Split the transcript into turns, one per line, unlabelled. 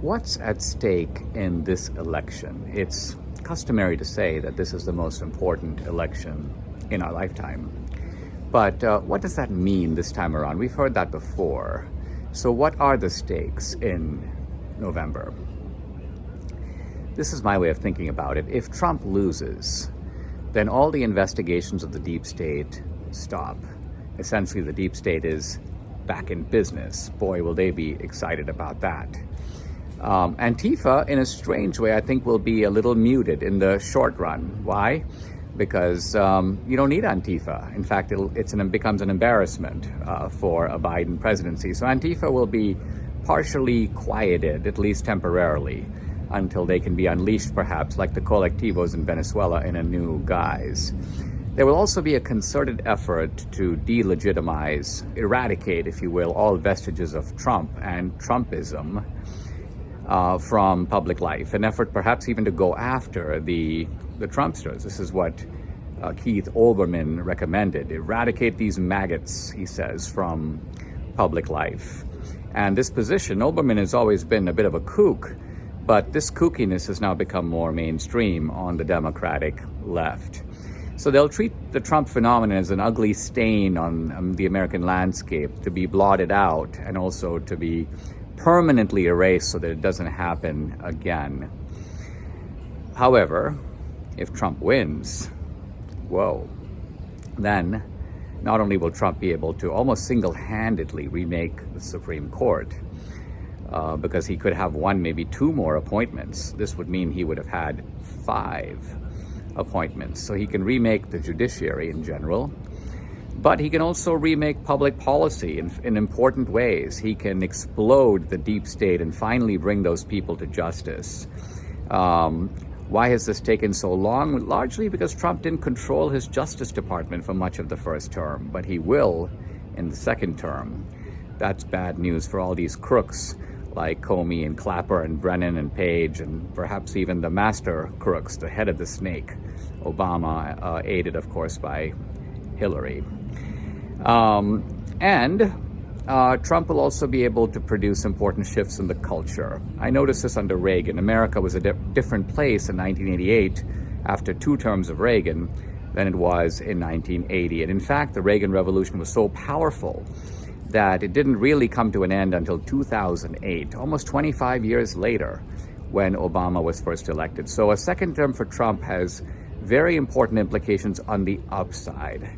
What's at stake in this election? It's customary to say that this is the most important election in our lifetime. But what does that mean this time around? We've heard that before. So what are the stakes in November? This is my way of thinking about it. If Trump loses, then all the investigations of the deep state stop. Essentially, the deep state is back in business. Boy, will they be excited about that. Antifa, in a strange way, I think will be a little muted in the short run. Why? Because you don't need Antifa. In fact, it becomes an embarrassment for a Biden presidency. So Antifa will be partially quieted, at least temporarily, until they can be unleashed, perhaps, like the colectivos in Venezuela in a new guise. There will also be a concerted effort to delegitimize, eradicate, if you will, all vestiges of Trump and Trumpism from public life, an effort perhaps even to go after the Trumpsters. This is what Keith Olbermann recommended. Eradicate these maggots, he says, from public life. And this position, Olbermann has always been a bit of a kook, but this kookiness has now become more mainstream on the Democratic left. So they'll treat the Trump phenomenon as an ugly stain on the American landscape, to be blotted out and also to be permanently erased so that it doesn't happen again. However, if Trump wins, then not only will Trump be able to almost single-handedly remake the Supreme Court, because he could have one, maybe two more appointments. This would mean he would have had 5 appointments. So he can remake the judiciary in general, but he can also remake public policy in important ways. He can explode the deep state and finally bring those people to justice. Why has this taken so long? Largely because Trump didn't control his Justice Department for much of the first term, but he will in the second term. That's bad news for all these crooks like Comey and Clapper and Brennan and Page, and perhaps even the master crooks, the head of the snake, Obama, aided, of course, by Hillary. Trump will also be able to produce important shifts in the culture. I noticed this under Reagan. America was a different place in 1988 after 2 terms of Reagan than it was in 1980. And in fact, the Reagan Revolution was so powerful that it didn't really come to an end until 2008, almost 25 years later, when Obama was first elected. So a second term for Trump has very important implications on the upside.